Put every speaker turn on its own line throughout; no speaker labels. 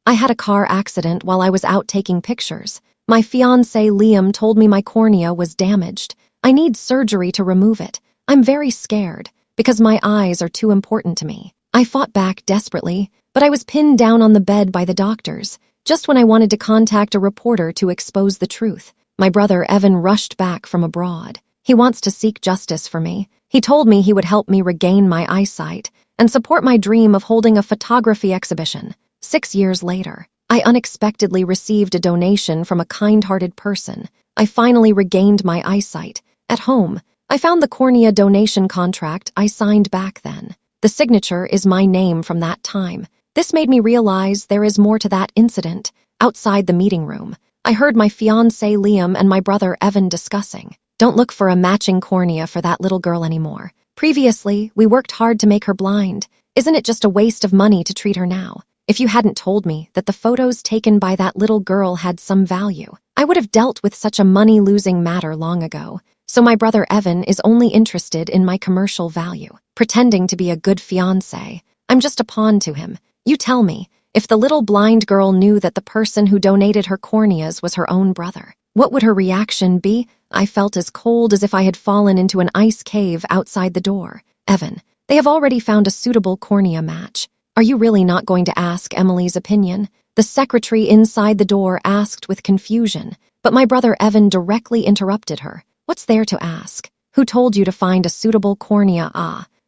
I had a car accident while I was out taking pictures. My fiancé Liam told me my cornea was damaged. I need surgery to remove it. I'm very scared because my eyes are too important to me. I fought back desperately, but I was pinned down on the bed by the doctors, just when I wanted to contact a reporter to expose the truth. My brother Evan rushed back from abroad. He wants to seek justice for me. He told me he would help me regain my eyesight and support my dream of holding a photography exhibition. 6 years later, I unexpectedly received a donation from a kind-hearted person. I finally regained my eyesight. At home, I found the cornea donation contract I signed back then. The signature is my name from that time. This made me realize there is more to that incident. Outside the meeting room, I heard my fiancé Liam and my brother Evan discussing. Don't look for a matching cornea for that little girl anymore. Previously, we worked hard to make her blind. Isn't it just a waste of money to treat her now? If you hadn't told me that the photos taken by that little girl had some value, I would have dealt with such a money-losing matter long ago. So my brother Evan is only interested in my commercial value, pretending to be a good fiancé. I'm just a pawn to him. You tell me, if the little blind girl knew that the person who donated her corneas was her own brother, what would her reaction be? I felt as cold as if I had fallen into an ice cave outside the door. Evan, they have already found a suitable cornea match. Are you really not going to ask Emily's opinion? The secretary inside the door asked with confusion, but my brother Evan directly interrupted her. What's there to ask? Who told you to find a suitable cornea?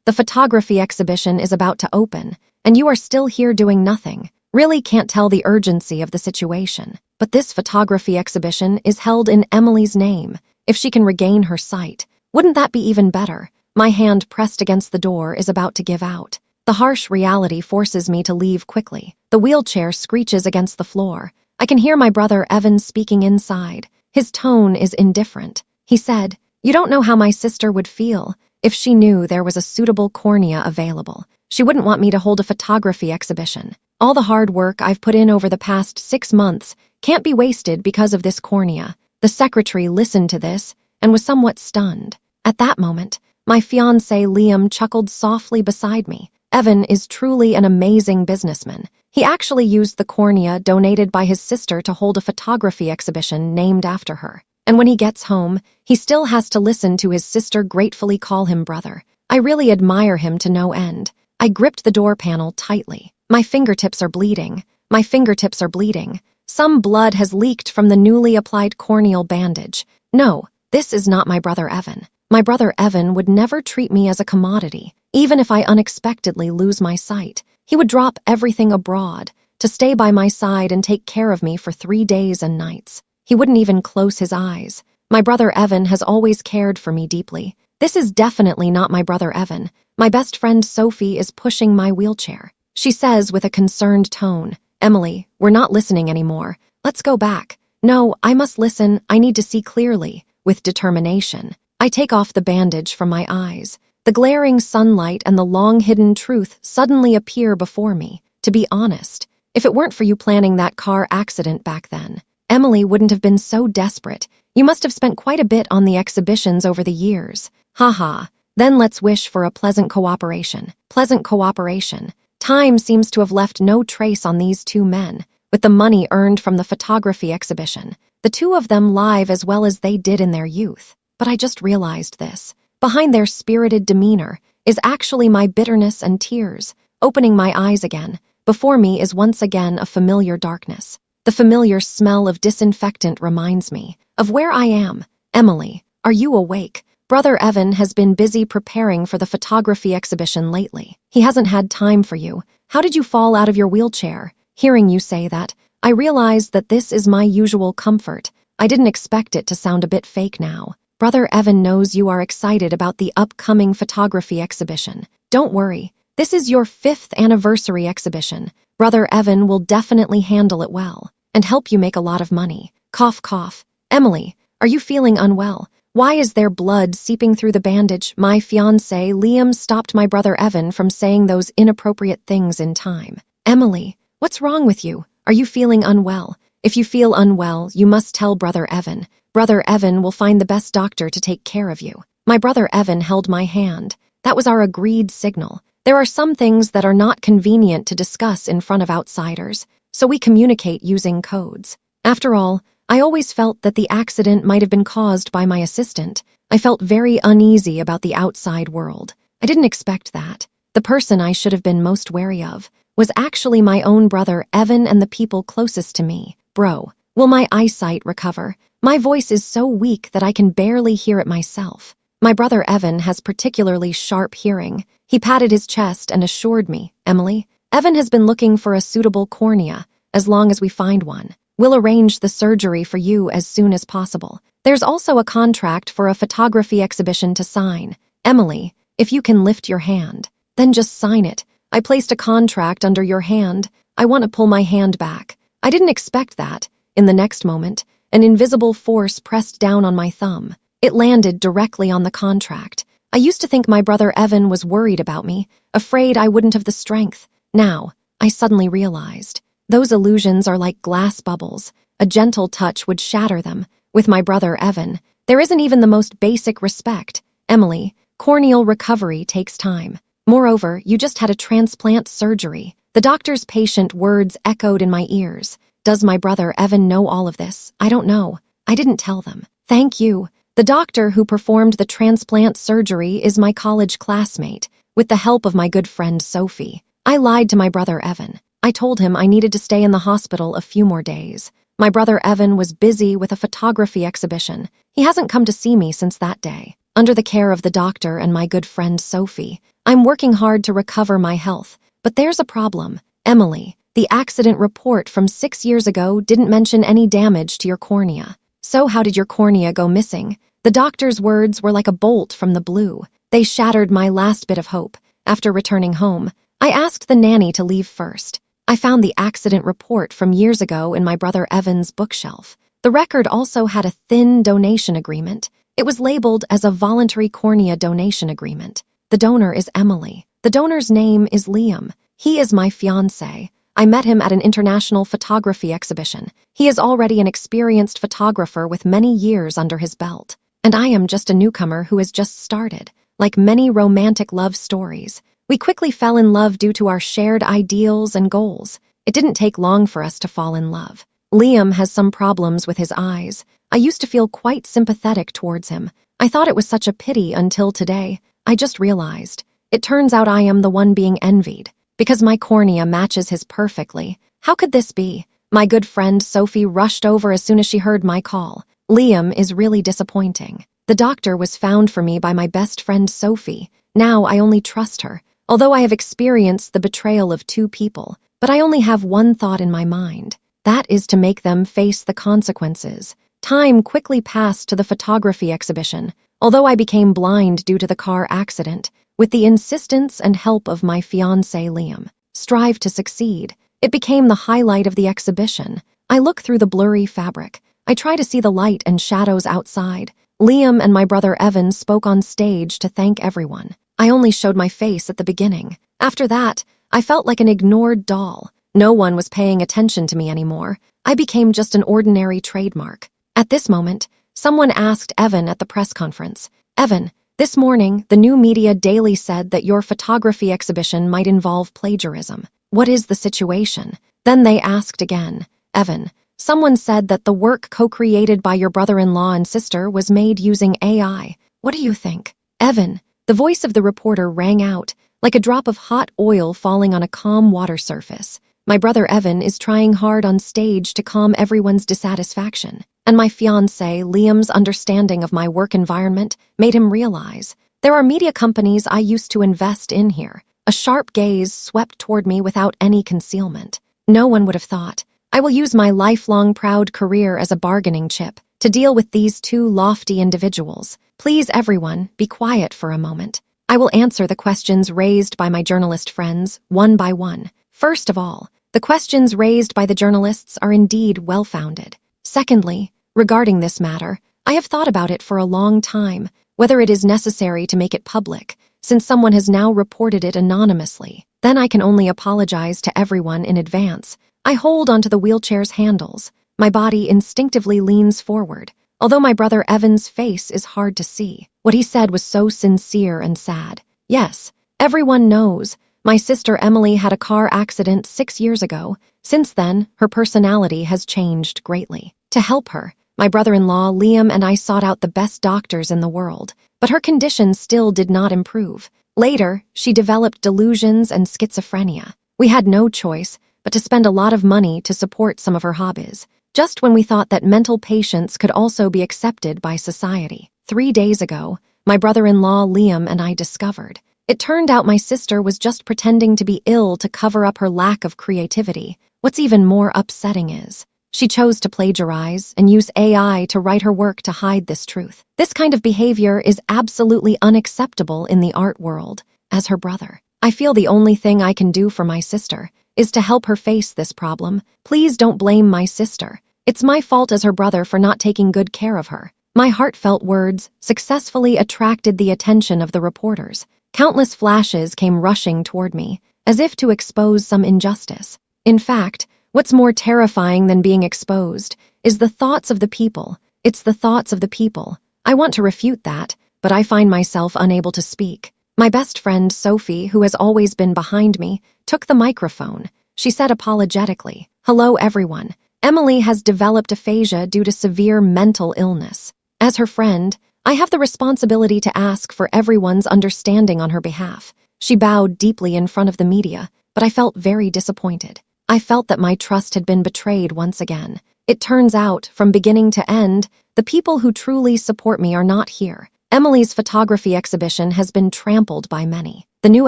The photography exhibition is about to open, and you are still here doing nothing. Really can't tell the urgency of the situation. But this photography exhibition is held in Emily's name. If she can regain her sight, wouldn't that be even better? My hand pressed against the door is about to give out. The harsh reality forces me to leave quickly. The wheelchair screeches against the floor. I can hear my brother Evan speaking inside. His tone is indifferent. He said, "You don't know how my sister would feel if she knew there was a suitable cornea available. She wouldn't want me to hold a photography exhibition. All the hard work I've put in over the past 6 months can't be wasted because of this cornea." The secretary listened to this and was somewhat stunned. At that moment, my fiancé Liam chuckled softly beside me. Evan is truly an amazing businessman. He actually used the cornea donated by his sister to hold a photography exhibition named after her. And when he gets home, he still has to listen to his sister gratefully call him brother. I really admire him to no end. I gripped the door panel tightly. My fingertips are bleeding. My fingertips are bleeding. Some blood has leaked from the newly applied corneal bandage. No, this is not my brother Evan. My brother Evan would never treat me as a commodity. Even if I unexpectedly lose my sight, he would drop everything abroad to stay by my side and take care of me for 3 days and nights. He wouldn't even close his eyes. My brother Evan has always cared for me deeply. This is definitely not my brother Evan. My best friend Sophie is pushing my wheelchair. She says with a concerned tone, "Emily, we're not listening anymore. Let's go back." No, I must listen. I need to see clearly. With determination, I take off the bandage from my eyes. The glaring sunlight and the long-hidden truth suddenly appear before me. To be honest, if it weren't for you planning that car accident back then, Emily wouldn't have been so desperate. You must have spent quite a bit on the exhibitions over the years. Haha. Then let's wish for a pleasant cooperation. Pleasant cooperation. Time seems to have left no trace on these two men. With the money earned from the photography exhibition, the two of them live as well as they did in their youth. But I just realized this. Behind their spirited demeanor is actually my bitterness and tears. Opening my eyes again, before me is once again a familiar darkness. The familiar smell of disinfectant reminds me of where I am. Emily, are you awake? Brother Evan has been busy preparing for the photography exhibition lately. He hasn't had time for you. How did you fall out of your wheelchair? Hearing you say that, I realized that this is my usual comfort. I didn't expect it to sound a bit fake now. Brother Evan knows you are excited about the upcoming photography exhibition. Don't worry, this is your 5th anniversary exhibition. Brother Evan will definitely handle it well and help you make a lot of money. Cough, cough. Emily, are you feeling unwell? Why is there blood seeping through the bandage? My fiancé Liam stopped my brother Evan from saying those inappropriate things in time. Emily, what's wrong with you? Are you feeling unwell? If you feel unwell, you must tell Brother Evan. Brother Evan will find the best doctor to take care of you. My brother Evan held my hand. That was our agreed signal. There are some things that are not convenient to discuss in front of outsiders. so we communicate using codes. After all, I always felt that the accident might have been caused by my assistant. I felt very uneasy about the outside world. I didn't expect that. The person I should have been most wary of was actually my own brother Evan and the people closest to me. Bro, will my eyesight recover? My voice is so weak that I can barely hear it myself. My brother Evan has particularly sharp hearing. He patted his chest and assured me, Emily, Evan has been looking for a suitable cornea. As long as we find one, we'll arrange the surgery for you as soon as possible. There's also a contract for a photography exhibition to sign. Emily, if you can lift your hand, then just sign it. I placed a contract under your hand. I want to pull my hand back. I didn't expect that. In the next moment, an invisible force pressed down on my thumb. It landed directly on the contract. I used to think my brother Evan was worried about me, afraid I wouldn't have the strength. Now, I suddenly realized, those illusions are like glass bubbles. A gentle touch would shatter them. With my brother Evan, there isn't even the most basic respect. Emily, corneal recovery takes time. Moreover, you just had a transplant surgery. The doctor's patient words echoed in my ears. Does my brother Evan know all of this? I don't know. I didn't tell them. Thank you. The doctor who performed the transplant surgery is my college classmate, with the help of my good friend Sophie. I lied to my brother Evan. I told him I needed to stay in the hospital a few more days. My brother Evan was busy with a photography exhibition. He hasn't come to see me since that day. Under the care of the doctor and my good friend Sophie, I'm working hard to recover my health. But there's a problem. Emily, the accident report from 6 years ago didn't mention any damage to your cornea. So how did your cornea go missing? The doctor's words were like a bolt from the blue. They shattered my last bit of hope. After returning home, I asked the nanny to leave first. I found the accident report from years ago in my brother Evan's bookshelf. The record also had a thin donation agreement. It was labeled as a voluntary cornea donation agreement. The donor is Emily. The donor's name is Liam. He is my fiancé. I met him at an international photography exhibition. He is already an experienced photographer with many years under his belt. And I am just a newcomer who has just started. Like many romantic love stories, we quickly fell in love due to our shared ideals and goals. It didn't take long for us to fall in love. Liam has some problems with his eyes. I used to feel quite sympathetic towards him. I thought it was such a pity until today. I just realized. It turns out I am the one being envied. Because my cornea matches his perfectly. How could this be? My good friend Sophie rushed over as soon as she heard my call. Liam is really disappointing. The doctor was found for me by my best friend Sophie. Now I only trust her. Although I have experienced the betrayal of 2 people, but I only have one thought in my mind. That is to make them face the consequences. Time quickly passed to the photography exhibition, although I became blind due to the car accident. With the insistence and help of my fiancé Liam, strive to succeed. It became the highlight of the exhibition. I look through the blurry fabric. I try to see the light and shadows outside. Liam and my brother Evan spoke on stage to thank everyone. I only showed my face at the beginning. After that, I felt like an ignored doll. No one was paying attention to me anymore. I became just an ordinary trademark. At this moment, someone asked Evan at the press conference, Evan, this morning, the new media daily said that your photography exhibition might involve plagiarism. What is the situation? Then they asked again, Evan, someone said that the work co-created by your brother-in-law and sister was made using AI. What do you think? Evan, the voice of the reporter rang out, like a drop of hot oil falling on a calm water surface. My brother Evan is trying hard on stage to calm everyone's dissatisfaction, and my fiancé Liam's understanding of my work environment made him realize there are media companies I used to invest in here. A sharp gaze swept toward me without any concealment. No one would have thought. I will use my lifelong proud career as a bargaining chip to deal with these 2 lofty individuals. Please, everyone, be quiet for a moment. I will answer the questions raised by my journalist friends, one by one. First of all, the questions raised by the journalists are indeed well-founded. Secondly, regarding this matter, I have thought about it for a long time, whether it is necessary to make it public, since someone has now reported it anonymously. Then I can only apologize to everyone in advance. I hold onto the wheelchair's handles. My body instinctively leans forward, although my brother Evan's face is hard to see. What he said was so sincere and sad. Yes, everyone knows. My sister Emily had a car accident 6 years ago. Since then, her personality has changed greatly. To help her, my brother-in-law Liam and I sought out the best doctors in the world, but her condition still did not improve. Later, she developed delusions and schizophrenia. We had no choice but to spend a lot of money to support some of her hobbies, just when we thought that mental patients could also be accepted by society. 3 days ago, my brother-in-law Liam and I discovered. It turned out my sister was just pretending to be ill to cover up her lack of creativity. What's even more upsetting is, she chose to plagiarize and use AI to write her work to hide this truth. This kind of behavior is absolutely unacceptable in the art world. As her brother, I feel the only thing I can do for my sister is to help her face this problem. Please don't blame my sister. It's my fault as her brother for not taking good care of her. My heartfelt words successfully attracted the attention of the reporters. Countless flashes came rushing toward me, as if to expose some injustice. In fact, what's more terrifying than being exposed is the thoughts of the people. It's the thoughts of the people. I want to refute that, but I find myself unable to speak. My best friend, Sophie, who has always been behind me, took the microphone. She said apologetically, "Hello, everyone. Emily has developed aphasia due to severe mental illness. As her friend, I have the responsibility to ask for everyone's understanding on her behalf." She bowed deeply in front of the media, but I felt very disappointed. I felt that my trust had been betrayed once again. It turns out, from beginning to end, the people who truly support me are not here. Emily's photography exhibition has been trampled by many. The new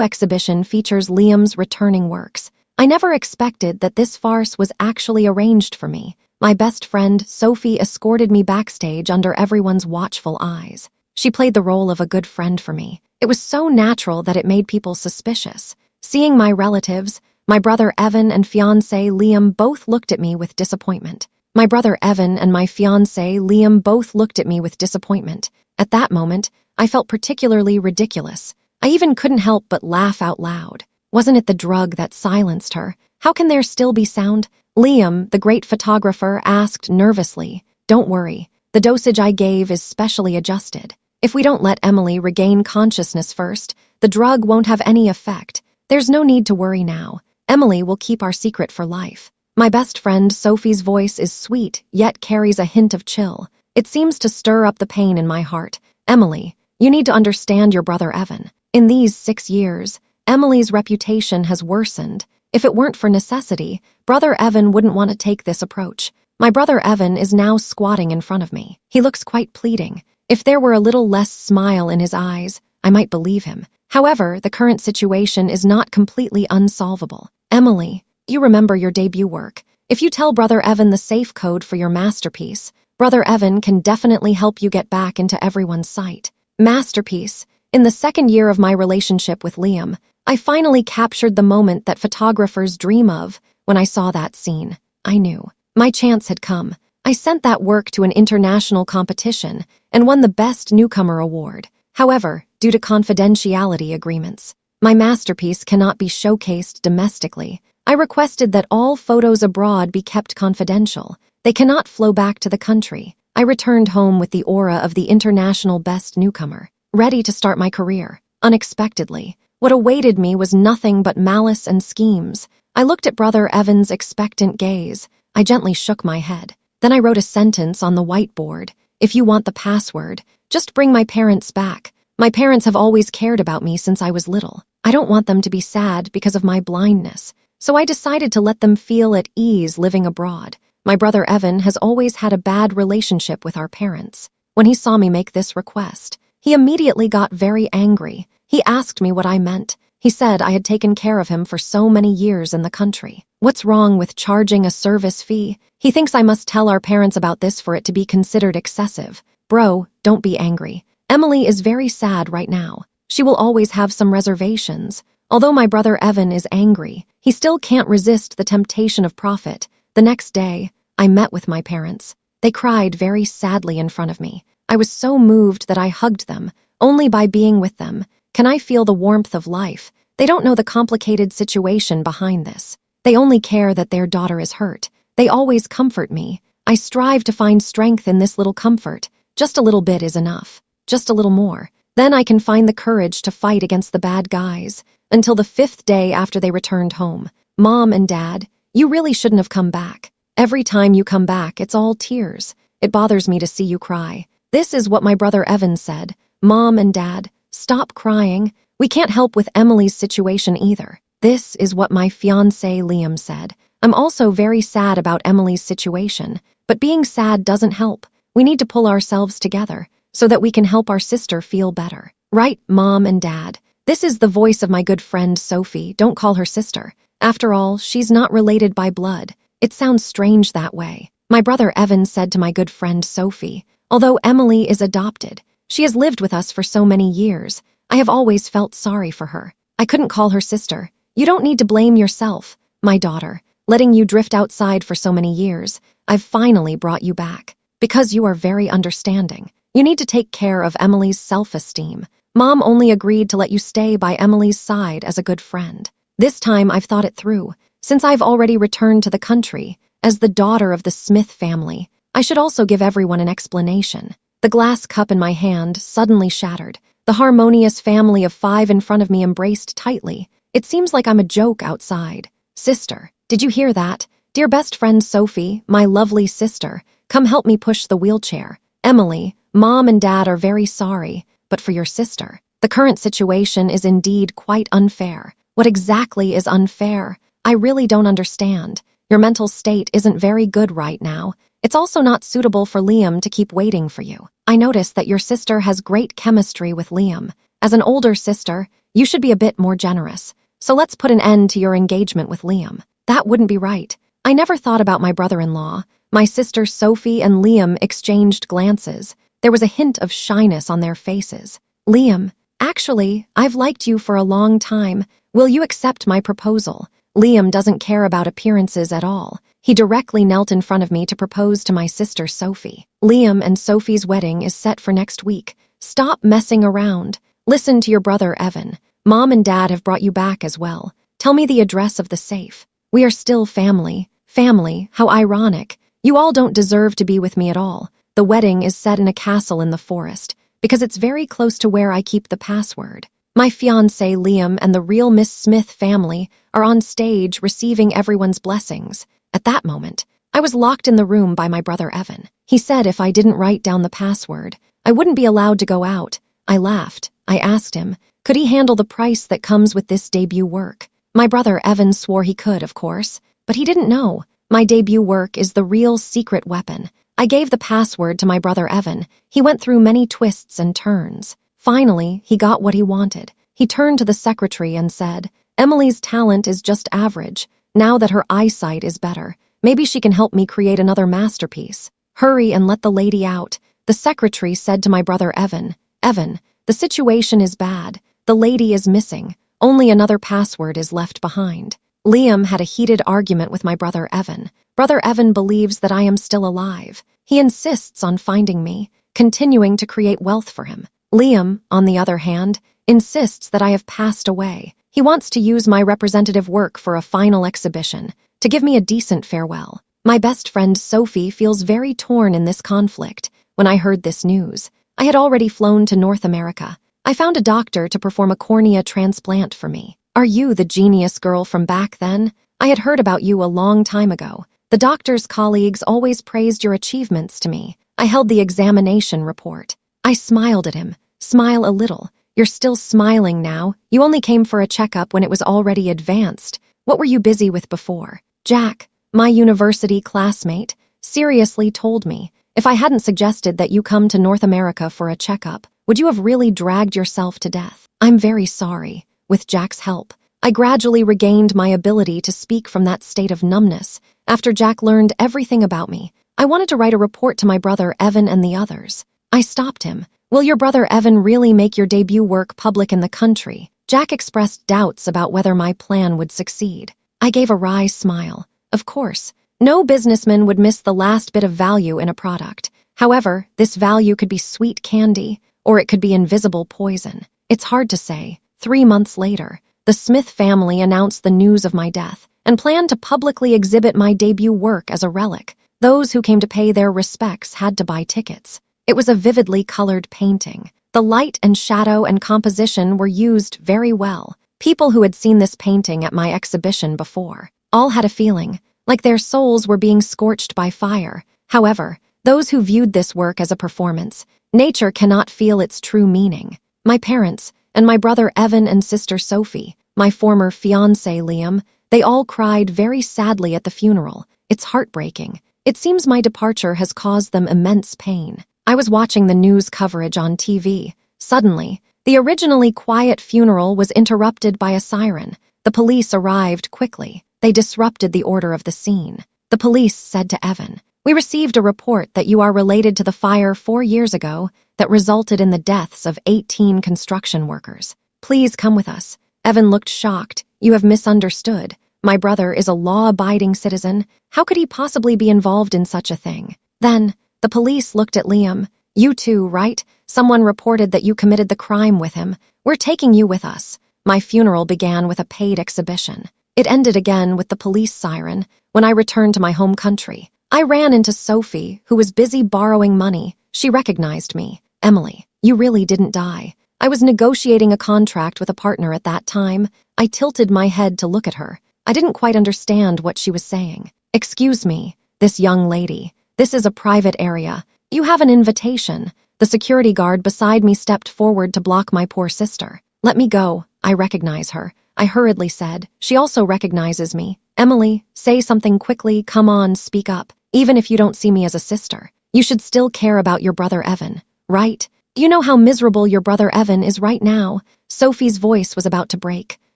exhibition features Liam's returning works. I never expected that this farce was actually arranged for me. My best friend, Sophie, escorted me backstage under everyone's watchful eyes. She played the role of a good friend for me. It was so natural that it made people suspicious. Seeing my relatives, my brother Evan and fiancé Liam both looked at me with disappointment. My brother Evan and my fiancé Liam both looked at me with disappointment. At that moment, I felt particularly ridiculous. I even couldn't help but laugh out loud. Wasn't it the drug that silenced her? How can there still be sound? Liam, the great photographer, asked nervously, "Don't worry, the dosage I gave is specially adjusted. If we don't let Emily regain consciousness first, the drug won't have any effect. There's no need to worry now. Emily will keep our secret for life." My best friend Sophie's voice is sweet, yet carries a hint of chill. It seems to stir up the pain in my heart. "Emily, you need to understand your brother Evan. In these 6 years, Emily's reputation has worsened. If it weren't for necessity, brother Evan wouldn't want to take this approach. My brother Evan is now squatting in front of me. He looks quite pleading. If there were a little less smile in his eyes, I might believe him. However, the current situation is not completely unsolvable. Emily, you remember your debut work. If you tell brother Evan the safe code for your masterpiece, brother Evan can definitely help you get back into everyone's sight. Masterpiece. In the 2nd year of my relationship with Liam, I finally captured the moment that photographers dream of. When I saw that scene, I knew. My chance had come. I sent that work to an international competition and won the Best Newcomer award. However, due to confidentiality agreements, my masterpiece cannot be showcased domestically. I requested that all photos abroad be kept confidential. They cannot flow back to the country. I returned home with the aura of the international Best Newcomer, ready to start my career. Unexpectedly, what awaited me was nothing but malice and schemes. I looked at brother Evan's expectant gaze. I gently shook my head. Then I wrote a sentence on the whiteboard. "If you want the password, just bring my parents back. My parents have always cared about me since I was little. I don't want them to be sad because of my blindness. So I decided to let them feel at ease living abroad. My brother Evan has always had a bad relationship with our parents. When he saw me make this request, he immediately got very angry. He asked me what I meant. He said I had taken care of him for so many years in the country. What's wrong with charging a service fee? He thinks I must tell our parents about this for it to be considered excessive. Bro, don't be angry. Emily is very sad right now. She will always have some reservations. Although my brother Evan is angry, he still can't resist the temptation of profit. The next day, I met with my parents. They cried very sadly in front of me. I was so moved that I hugged them. Only by being with them can I feel the warmth of life. They don't know the complicated situation behind this. They only care that their daughter is hurt. They always comfort me. I strive to find strength in this little comfort. Just a little bit is enough. Just a little more. Then I can find the courage to fight against the bad guys. until the 5th day after they returned home. Mom and Dad, you really shouldn't have come back. Every time you come back, it's all tears. It bothers me to see you cry. This is what my brother Evan said. Mom and Dad, stop crying. We can't help with Emily's situation either. This is what my fiancé Liam said. I'm also very sad about Emily's situation, but being sad doesn't help. We need to pull ourselves together so that we can help our sister feel better. Right, Mom and Dad? This is the voice of my good friend Sophie. Don't call her sister. After all, she's not related by blood. It sounds strange that way. My brother Evan said to my good friend Sophie, although Emily is adopted, she has lived with us for so many years. I have always felt sorry for her. I couldn't call her sister. You don't need to blame yourself, my daughter. Letting you drift outside for so many years, I've finally brought you back. Because you are very understanding. You need to take care of Emily's self-esteem. Mom only agreed to let you stay by Emily's side as a good friend. This time I've thought it through. Since I've already returned to the country, as the daughter of the Smith family, I should also give everyone an explanation. The glass cup in my hand suddenly shattered. The harmonious family of 5 in front of me embraced tightly. It seems like I'm a joke outside. Sister, did you hear that? Dear best friend Sophie, my lovely sister, come help me push the wheelchair. Emily, Mom and Dad are very sorry, but for your sister. The current situation is indeed quite unfair. What exactly is unfair? I really don't understand. Your mental state isn't very good right now. It's also not suitable for Liam to keep waiting for you. I notice that your sister has great chemistry with Liam. As an older sister, you should be a bit more generous. So let's put an end to your engagement with Liam. That wouldn't be right. I never thought about my brother-in-law. My sister Sophie and Liam exchanged glances. There was a hint of shyness on their faces. Liam, actually, I've liked you for a long time. Will you accept my proposal? Liam doesn't care about appearances at all. He directly knelt in front of me to propose to my sister Sophie. Liam and Sophie's wedding is set for next week. Stop messing around. Listen to your brother Evan. Mom and Dad have brought you back as well. Tell me the address of the safe. We are still family. Family, how ironic. You all don't deserve to be with me at all. The wedding is set in a castle in the forest, because it's very close to where I keep the password. My fiancé Liam and the real Miss Smith family are on stage receiving everyone's blessings. At that moment, I was locked in the room by my brother Evan. He said if I didn't write down the password, I wouldn't be allowed to go out. I laughed. I asked him, could he handle the price that comes with this debut work? My brother Evan swore he could, of course, but he didn't know. My debut work is the real secret weapon. I gave the password to my brother Evan. He went through many twists and turns. Finally, he got what he wanted. He turned to the secretary and said, Emily's talent is just average. Now that her eyesight is better, maybe she can help me create another masterpiece. Hurry and let the lady out. The secretary said to my brother Evan, Evan, the situation is bad. The lady is missing. Only another password is left behind. Liam had a heated argument with my brother Evan. Brother Evan believes that I am still alive. He insists on finding me, continuing to create wealth for him. Liam, on the other hand, insists that I have passed away. He wants to use my representative work for a final exhibition, to give me a decent farewell. My best friend Sophie feels very torn in this conflict. When I heard this news, I had already flown to North America. I found a doctor to perform a cornea transplant for me. Are you the genius girl from back then? I had heard about you a long time ago. The doctor's colleagues always praised your achievements to me. I held the examination report. I smiled at him. Smile a little. You're still smiling now. You only came for a checkup when it was already advanced. What were you busy with before? Jack, my university classmate, seriously told me, if I hadn't suggested that you come to North America for a checkup, would you have really dragged yourself to death? I'm very sorry. With Jack's help, I gradually regained my ability to speak from that state of numbness. After Jack learned everything about me, I wanted to write a report to my brother Evan and the others. I stopped him. Will your brother Evan really make your debut work public in the country? Jack expressed doubts about whether my plan would succeed. I gave a wry smile. Of course, no businessman would miss the last bit of value in a product. However, this value could be sweet candy, or it could be invisible poison. It's hard to say. 3 months later, the Smith family announced the news of my death and planned to publicly exhibit my debut work as a relic. Those who came to pay their respects had to buy tickets. It was a vividly colored painting. The light and shadow and composition were used very well. People who had seen this painting at my exhibition before all had a feeling like their souls were being scorched by fire. However, those who viewed this work as a performance, nature cannot feel its true meaning. My parents and my brother Evan and sister Sophie, my former fiancé Liam, they all cried very sadly at the funeral. It's heartbreaking. It seems my departure has caused them immense pain. I was watching the news coverage on TV. Suddenly, the originally quiet funeral was interrupted by a siren. The police arrived quickly. They disrupted the order of the scene. The police said to Evan, "We received a report that you are related to the fire 4 years ago that resulted in the deaths of 18 construction workers. Please come with us." Evan looked shocked. "You have misunderstood. My brother is a law-abiding citizen. How could he possibly be involved in such a thing?" Then, the police looked at Liam. "You too, right? Someone reported that you committed the crime with him. We're taking you with us." My funeral began with a paid exhibition. It ended again with the police siren. When I returned to my home country, I ran into Sophie, who was busy borrowing money. She recognized me. "Emily, you really didn't die." I was negotiating a contract with a partner at that time. I tilted my head to look at her. I didn't quite understand what she was saying. "Excuse me, this young lady. This is a private area. You have an invitation." The security guard beside me stepped forward to block my poor sister. "Let me go. I recognize her," I hurriedly said. "She also recognizes me." "Emily, say something quickly. Come on, speak up. Even if you don't see me as a sister, you should still care about your brother Evan, right? Do you know how miserable your brother Evan is right now?" Sophie's voice was about to break.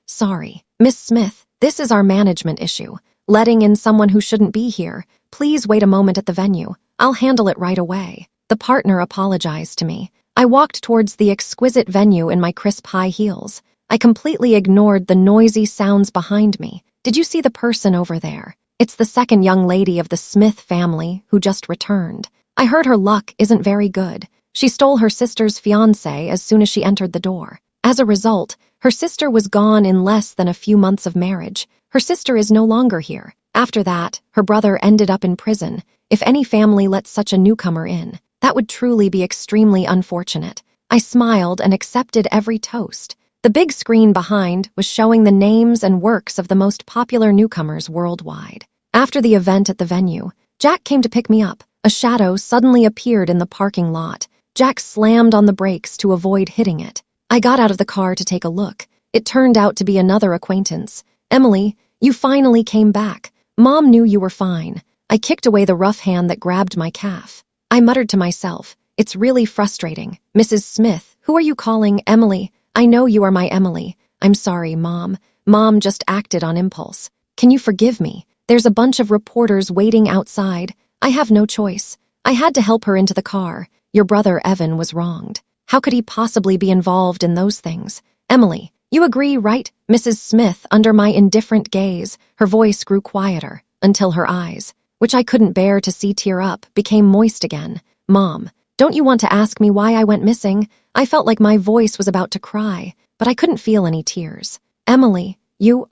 "Sorry, Miss Smith, this is our management issue. Letting in someone who shouldn't be here. Please wait a moment at the venue. I'll handle it right away." The partner apologized to me. I walked towards the exquisite venue in my crisp high heels. I completely ignored the noisy sounds behind me. "Did you see the person over there? It's the second young lady of the Smith family who just returned. I heard her luck isn't very good. She stole her sister's fiancé as soon as she entered the door. As a result, her sister was gone in less than a few months of marriage. Her sister is no longer here. After that, her brother ended up in prison. If any family lets such a newcomer in, that would truly be extremely unfortunate." I smiled and accepted every toast. The big screen behind was showing the names and works of the most popular newcomers worldwide. After the event at the venue, Jack came to pick me up. A shadow suddenly appeared in the parking lot. Jack slammed on the brakes to avoid hitting it. I got out of the car to take a look. It turned out to be another acquaintance. "Emily, you finally came back. Mom knew you were fine." I kicked away the rough hand that grabbed my calf. I muttered to myself, "It's really frustrating. Mrs. Smith, who are you calling Emily? I know you are my Emily. I'm sorry, Mom. Mom just acted on impulse. Can you forgive me? There's a bunch of reporters waiting outside. I have no choice. I had to help her into the car. Your brother Evan was wronged. How could he possibly be involved in those things? Emily, you agree, right?" Mrs. Smith, under my indifferent gaze, her voice grew quieter until her eyes, which I couldn't bear to see tear up, became moist again. "Mom, don't you want to ask me why I went missing?" I felt like my voice was about to cry, but I couldn't feel any tears. "Emily,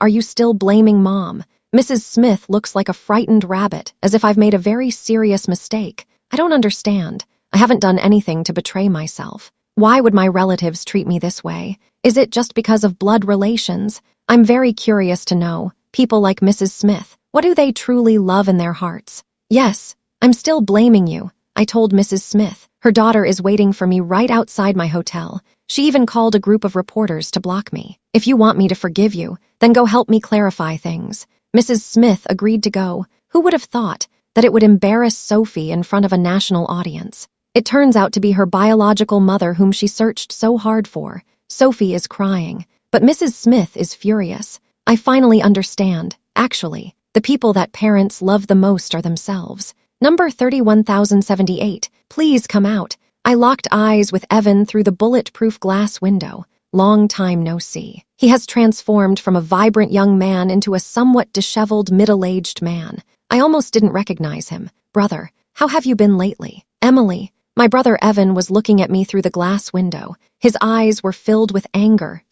are you still blaming Mom?" Mrs. Smith looks like a frightened rabbit, as if I've made a very serious mistake. I don't understand. I haven't done anything to betray myself. Why would my relatives treat me this way? Is it just because of blood relations? I'm very curious to know. People like Mrs. Smith, what do they truly love in their hearts? "Yes, I'm still blaming you," I told Mrs. Smith. "Her daughter is waiting for me right outside my hotel. She even called a group of reporters to block me. If you want me to forgive you, then go help me clarify things." Mrs. Smith agreed to go. Who would have thought that it would embarrass Sophie in front of a national audience? It turns out to be her biological mother whom she searched so hard for. Sophie is crying, but Mrs. Smith is furious. I finally understand. Actually, the people that parents love the most are themselves. Number 31,078, please come out. I locked eyes with Evan through the bulletproof glass window. Long time no see. He has transformed from a vibrant young man into a somewhat disheveled middle-aged man. I almost didn't recognize him. "Brother, how have you been lately?" "Emily." My brother Evan was looking at me through the glass window. His eyes were filled with anger.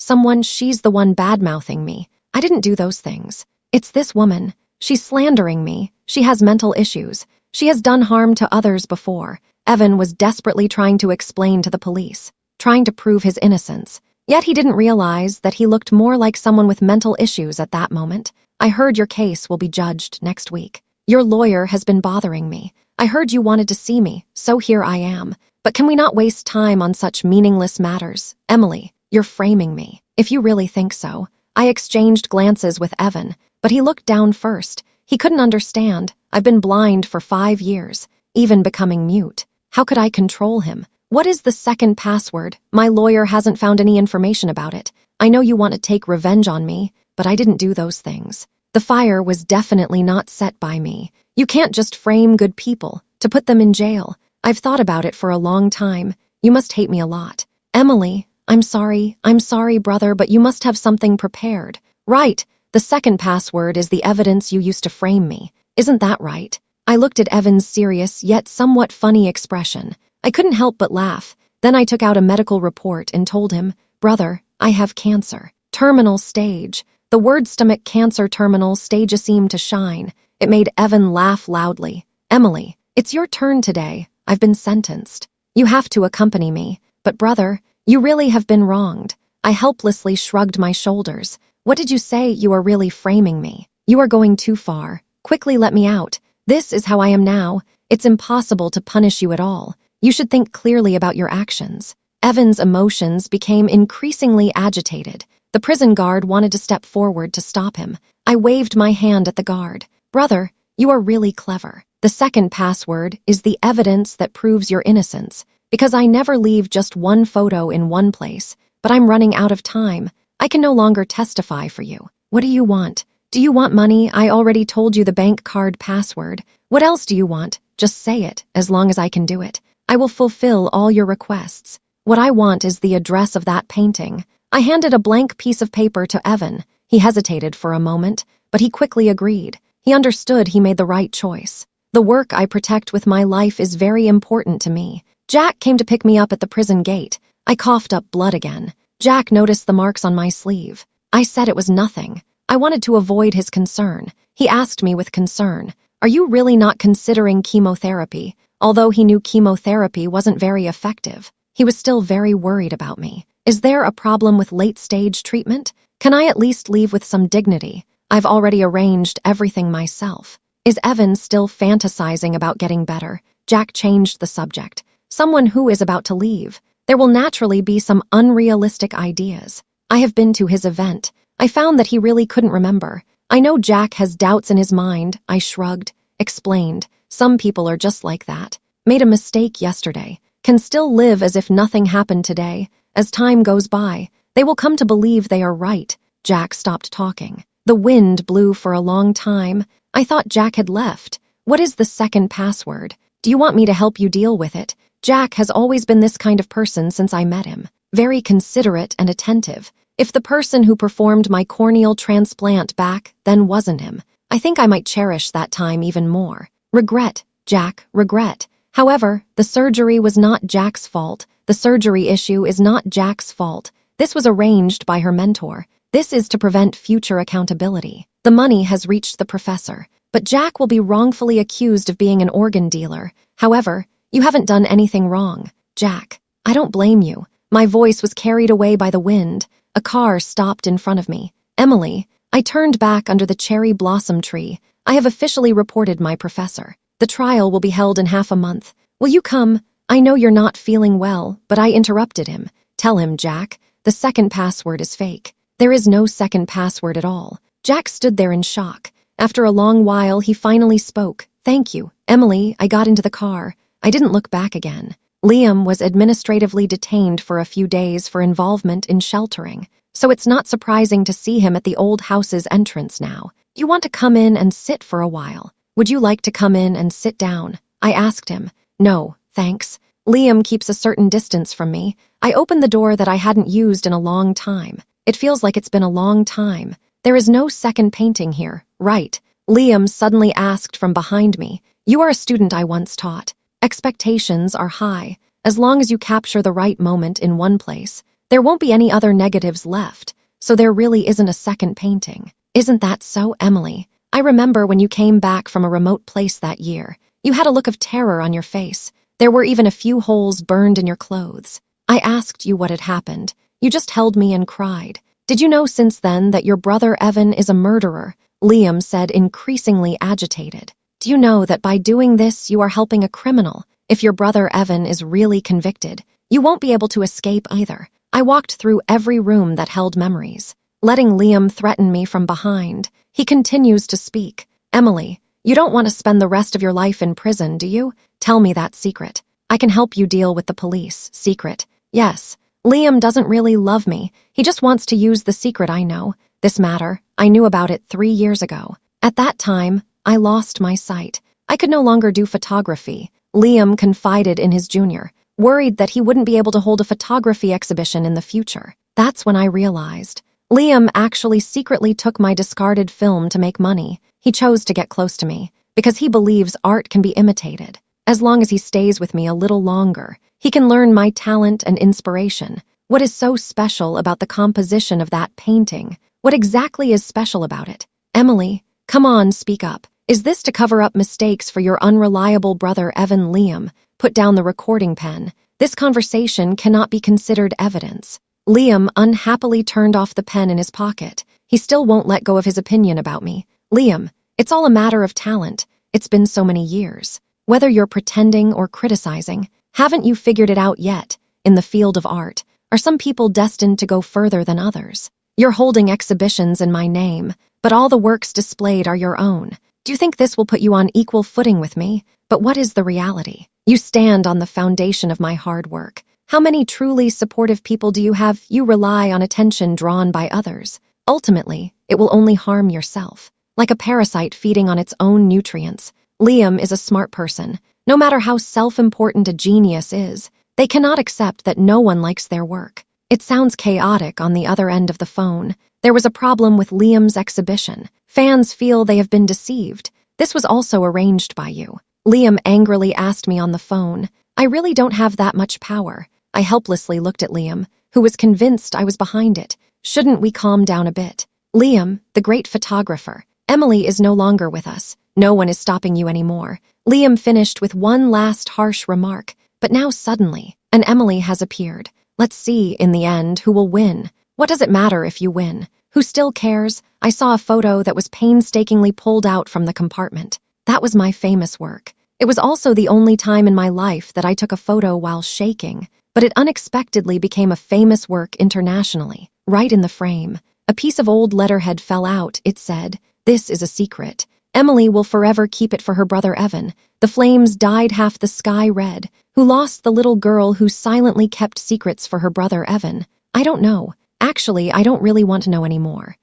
She's the one bad-mouthing me. I didn't do those things. It's this woman. She's slandering me. She has mental issues. She has done harm to others before. Evan was desperately trying to explain to the police, trying to prove his innocence. Yet he didn't realize that he looked more like someone with mental issues at that moment. I heard your case will be judged next week. Your lawyer has been bothering me. I heard you wanted to see me, so here I am. But can we not waste time on such meaningless matters? Emily, you're framing me. If you really think so. I exchanged glances with Evan, but he looked down first. He couldn't understand. I've been blind for 5 years, even becoming mute. How could I control him? What is the second password? My lawyer hasn't found any information about it. I know you want to take revenge on me, but I didn't do those things. The fire was definitely not set by me. You can't just frame good people to put them in jail. I've thought about it for a long time. You must hate me a lot. Emily, I'm sorry, brother, but you must have something prepared. Right, the second password is the evidence you used to frame me. Isn't that right? I looked at Evan's serious yet somewhat funny expression. I couldn't help but laugh. Then I took out a medical report and told him, brother, I have cancer. Terminal stage. The word stomach cancer terminal stage seemed to shine. It made Evan laugh loudly. Emily, it's your turn today. I've been sentenced. You have to accompany me. But brother, you really have been wronged. I helplessly shrugged my shoulders. What did you say? You are really framing me. You are going too far. Quickly let me out. This is how I am now. It's impossible to punish you at all. You should think clearly about your actions. Evan's emotions became increasingly agitated. The prison guard wanted to step forward to stop him. I waved my hand at the guard. Brother, you are really clever. The second password is the evidence that proves your innocence, because I never leave just one photo in one place, but I'm running out of time. I can no longer testify for you. What do you want? Do you want money? I already told you the bank card password. What else do you want? Just say it, as long as I can do it. I will fulfill all your requests. What I want is the address of that painting. I handed a blank piece of paper to Evan. He hesitated for a moment, but he quickly agreed. He understood he made the right choice. The work I protect with my life is very important to me. Jack came to pick me up at the prison gate. I coughed up blood again. Jack noticed the marks on my sleeve. I said it was nothing. I wanted to avoid his concern. He asked me with concern, "Are you really not considering chemotherapy?" Although he knew chemotherapy wasn't very effective, he was still very worried about me. Is there a problem with late-stage treatment? Can I at least leave with some dignity? I've already arranged everything myself. Is Evan still fantasizing about getting better? Jack changed the subject. Someone who is about to leave. There will naturally be some unrealistic ideas. I have been to his event. I found that he really couldn't remember. I know Jack has doubts in his mind. I shrugged, explained. Some people are just like that. Made a mistake yesterday. Can still live as if nothing happened today. As time goes by, they will come to believe they are right. Jack stopped talking. The wind blew for a long time. I thought Jack had left. What is the second password? Do you want me to help you deal with it? Jack has always been this kind of person since I met him. Very considerate and attentive. If the person who performed my corneal transplant back then wasn't him, I think I might cherish that time even more. Regret, Jack, regret. However, the surgery was not Jack's fault. The surgery issue is not Jack's fault. This was arranged by her mentor. This is to prevent future accountability. The money has reached the professor, but Jack will be wrongfully accused of being an organ dealer. However, you haven't done anything wrong. Jack, I don't blame you. My voice was carried away by the wind. A car stopped in front of me. Emily, I turned back under the cherry blossom tree. I have officially reported my professor. The trial will be held in half a month. Will you come? I know you're not feeling well, but I interrupted him. Tell him, Jack, the second password is fake. There is no second password at all. Jack stood there in shock. After a long while, he finally spoke. Thank you. Emily, I got into the car. I didn't look back again. Liam was administratively detained for a few days for involvement in sheltering, so it's not surprising to see him at the old house's entrance now. You want to come in and sit for a while? Would you like to come in and sit down? I asked him. No, thanks. Liam keeps a certain distance from me. I opened the door that I hadn't used in a long time. It feels like it's been a long time. There is no second painting here, right? Liam suddenly asked from behind me. You are a student I once taught. Expectations are high. As long as you capture the right moment in one place, there won't be any other negatives left, so there really isn't a second painting. Isn't that so, Emily? I remember when you came back from a remote place that year. You had a look of terror on your face. There were even a few holes burned in your clothes. I asked you what had happened. You just held me and cried. Did you know since then that your brother Evan is a murderer? Liam said, increasingly agitated. Do you know that by doing this you are helping a criminal? If your brother Evan is really convicted, you won't be able to escape either. I walked through every room that held memories, letting Liam threaten me from behind. He continues to speak. Emily, you don't want to spend the rest of your life in prison, do you? Tell me that secret. I can help you deal with the police. Secret. Yes. Liam doesn't really love me. He just wants to use the secret I know. This matter, I knew about it 3 years ago. At that time, I lost my sight. I could no longer do photography. Liam confided in his junior, worried that he wouldn't be able to hold a photography exhibition in the future. That's when I realized. Liam actually secretly took my discarded film to make money. He chose to get close to me because he believes art can be imitated. As long as he stays with me a little longer, he can learn my talent and inspiration. What is so special about the composition of that painting? What exactly is special about it? Emily, come on, speak up. Is this to cover up mistakes for your unreliable brother Evan? Liam put down the recording pen. This conversation cannot be considered evidence. Liam unhappily turned off the pen in his pocket. He still won't let go of his opinion about me. Liam, it's all a matter of talent. It's been so many years. Whether you're pretending or criticizing, haven't you figured it out yet? In the field of art, are some people destined to go further than others? You're holding exhibitions in my name, but all the works displayed are your own. Do you think this will put you on equal footing with me? But what is the reality? You stand on the foundation of my hard work. How many truly supportive people do you have? You rely on attention drawn by others. Ultimately, it will only harm yourself. Like a parasite feeding on its own nutrients. Liam is a smart person. No matter how self-important a genius is, they cannot accept that no one likes their work. It sounds chaotic on the other end of the phone. There was a problem with Liam's exhibition. Fans feel they have been deceived. This was also arranged by you. Liam angrily asked me on the phone. I really don't have that much power. I helplessly looked at Liam, who was convinced I was behind it. Shouldn't we calm down a bit? Liam, the great photographer. Emily is no longer with us. No one is stopping you anymore. Liam finished with one last harsh remark, but now suddenly, an Emily has appeared. Let's see, in the end, who will win. What does it matter if you win? Who still cares? I saw a photo that was painstakingly pulled out from the compartment. That was my famous work. It was also the only time in my life that I took a photo while shaking, but it unexpectedly became a famous work internationally, right in the frame. A piece of old letterhead fell out. It said, "This is a secret. Emily will forever keep it for her brother Evan. The flames dyed half the sky red. Who lost the little girl who silently kept secrets for her brother Evan? I don't know. Actually, I don't really want to know anymore.